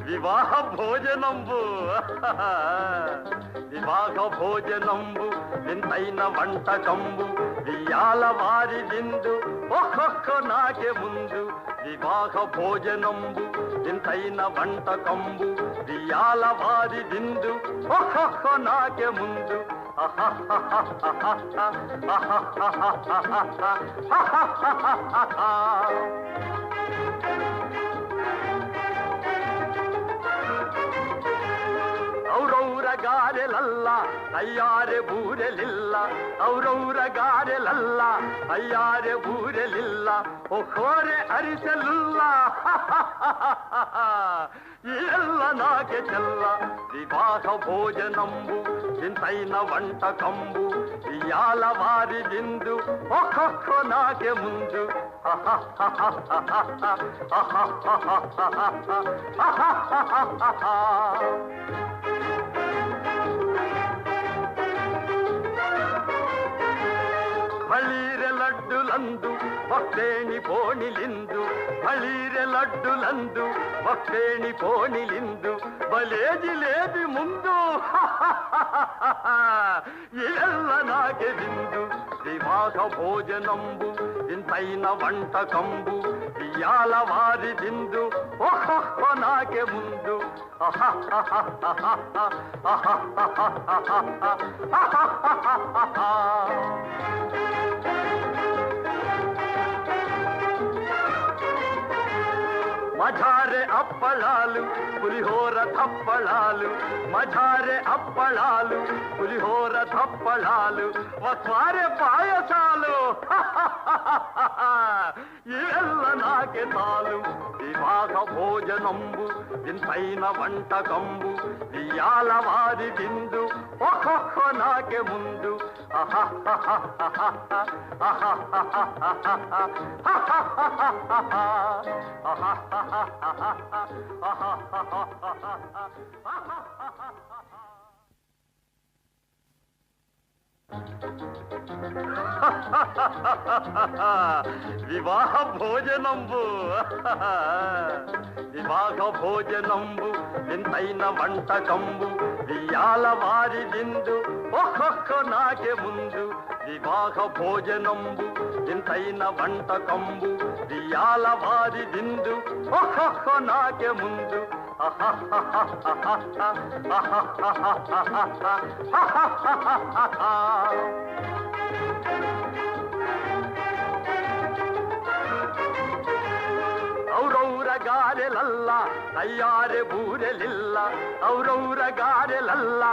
వివాహ భోజనంబు వివాహ భోజనంబు వింతైన వంటకంబు వియాల వారి విందు ఒక్కొక్క నాకే ముందు వివాహ భోజనంబు వింతైన వంటకంబు వియాల వారి విందు ఒక్కొక్క నాకే ముందు ಔರೌರ ಗಾರೆಲಲ್ಲ ಅಯ್ಯಾರೆ ಬೂರೆಲಿಲ್ಲ ಔರೌರ ಗಾರೆಲಲ್ಲ ಅಯ್ಯಾರೆ ಬೂರೆಲಿಲ್ಲ ಒಕ್ಕೋರೆ ಅರಿಸಲಿಲ್ಲ ಎಲ್ಲ ನಾಗೆ ಚೆಲ್ಲ ವಿವಾಹ ಭೋಜನಂಬು ಇಂತೈನ వంటకంబు ఇయాల వారి విందు ఒక్కొక్క నాకే ముందు ಬಳೀರೆ ಲಡ್ಡುಲಂದು ಭಕ್ತೇಣಿ ಪೋಣಿಲಿಂದು ಬಳೀರೆ ಲಡ್ಡುಲಂದು ಭಕ್ತೇಣಿ ಪೋಣಿಲಿಂದು ಬಲೇಜಿ ಲೇದಿ ಮುಂದು ಎಲ್ಲ ನಾಗೆ ಬಿಂದು వివాహ భోజనంబు ఇంతైన వంటకంబు ఇయాల వారి విందు ఒక్కొక్క నాకే ముందు మజారే అప్పళాలు పులిహోర తప్పళాలు మజారే అప్పళాలు పులిహోర తప్పళాలు వస్వారే పాయసాలు ఇవెల్ల నాకే తాలు వివాహ భోజనంబు ఇంతైన వంటకంబు ఇయాల వారి విందు ఒక్కొక్క నాకే ముందు వివాహ భోజనంబు వివాహ భోజనంబు ఇంతైన వంటకంబు ఇయాల వారి విందు ఒక్కొక్క నాకే ముందు వివాహ భోజనంబు ఇంతైన వంటకంబు ఇయాల వారి విందు ఒక్కొక్క నాకే ముందు ಔರೌರ ಗಾರೆಲಲ್ಲ ಅಯ್ಯಾರೆ ಬೂರೆಲಿಲ್ಲ ಔರೌರ ಗಾರೆಲಲ್ಲ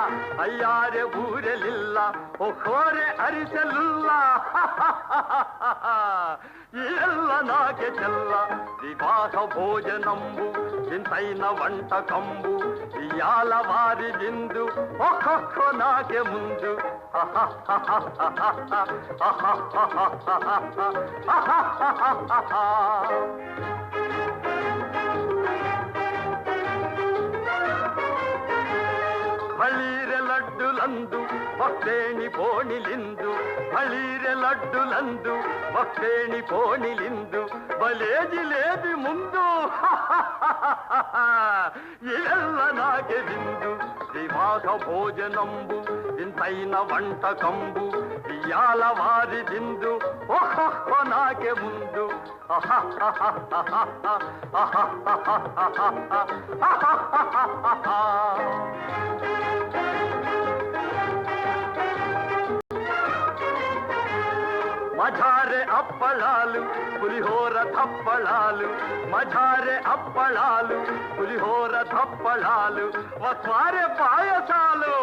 ಅಯ್ಯಾರೆ ಬೂರೆಲಿಲ್ಲ ಒಕ್ಕೋರೆ ಅರಿಸಲಿಲ್ಲ ಎಲ್ಲ ನಾಗೆ ಚೆಲ್ಲ వివాహ భోజనంబు ఇంతైన వంటకంబు ఇయాల వారి విందు ఒక్కొక్క నాకే ముందు ಬಳೀರೆ ಲಡ್ಡುಲಂದು ಭಕ್ತೇಣಿ ಪೋಣಿಲಿಂದು ಬಳೀರೆ ಲಡ್ಡುಲಂದು ಭಕ್ತೇಣಿ ಪೋಣಿಲಿಂದು ಬಲೇಜಿ ಲೇದಿ ಮುಂದು ಎಲ್ಲ ನಾಗೆ ಬಿಂದು వివాహ భోజనంబు ఇంతైన వంటకంబు ఇయాల వారి విందు ఒక్కొక్క నాకే ముందు మజారే అప్పళాలు పులిహోర తప్పళాలు మజారే అప్పళాలు పులిహోర తప్పళాలు వస్వారే పాయసాలు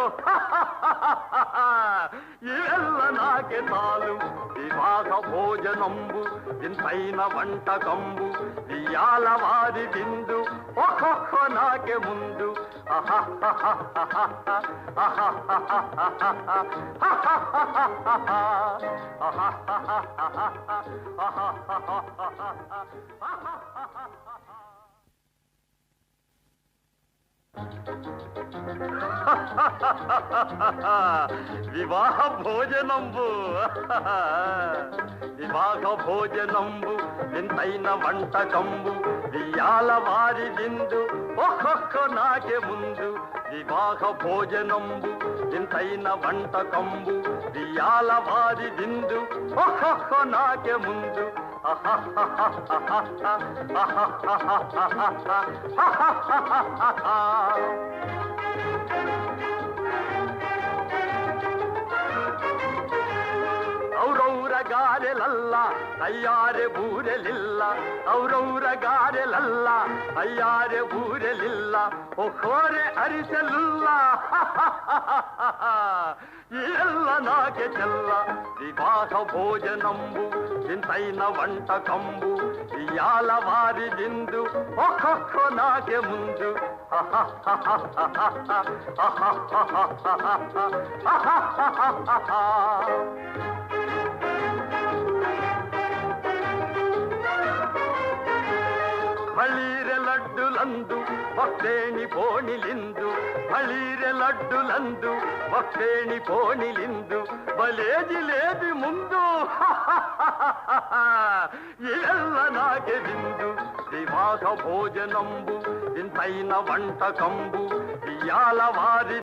ఇవెల్ల నాకే తాలు వివాహ భోజనంబు ఇంతైన వంటకంబు ఇయాల వారి విందు ఒక్కొక్క నాకే ముందు వివాహ భోజనంబు వివాహ భోజనంబు వింతైన వంటకంబు వియాల వారి విందు ఒక్కొక్క నాకే ముందు వివాహ భోజనంబు వింతైన వంటకంబు వియాల వారి విందు ఒక్కొక్క నాకే ముందు ಔರೌರ ಗಾರೆಲಲ್ಲ ಅಯ್ಯಾರೆ ಬೂರೆಲಿಲ್ಲ ಔರೌರ ಗಾರೆಲಲ್ಲ ಅಯ್ಯಾರೆ ಬೂರೆಲಿಲ್ಲ ಒಕ್ಕೋರೆ ಅರಿಸಲಿಲ್ಲ ಎಲ್ಲ ನಾಗೆ ಚೆಲ್ಲ ವಿವಾಹ ಭೋಜನಂಬು ಇಂತೈನ వంటకంబు ఇయాల వారి విందు ఒక్కొక్క నాకే ముందు ಬಳೀರೆ ಲಡ್ಡುಲಂದು ಭಕ್ತೇಣಿ ಪೋಣಿಲಿಂದು ಬಳೀರೆ ಲಡ್ಡುಲಂದು ಭಕ್ತೇಣಿ ಪೋಣಿಲಿಂದು ಬಲೇ ಜಿಲೇಬಿ ಮುಂದು ಎಲ್ಲ ನಾಗೆ ವಿಂದು ವಿವಾಹ ಭೋಜನಂಬು ಇಂತೈನ వంటకంబు ఇయాల వారి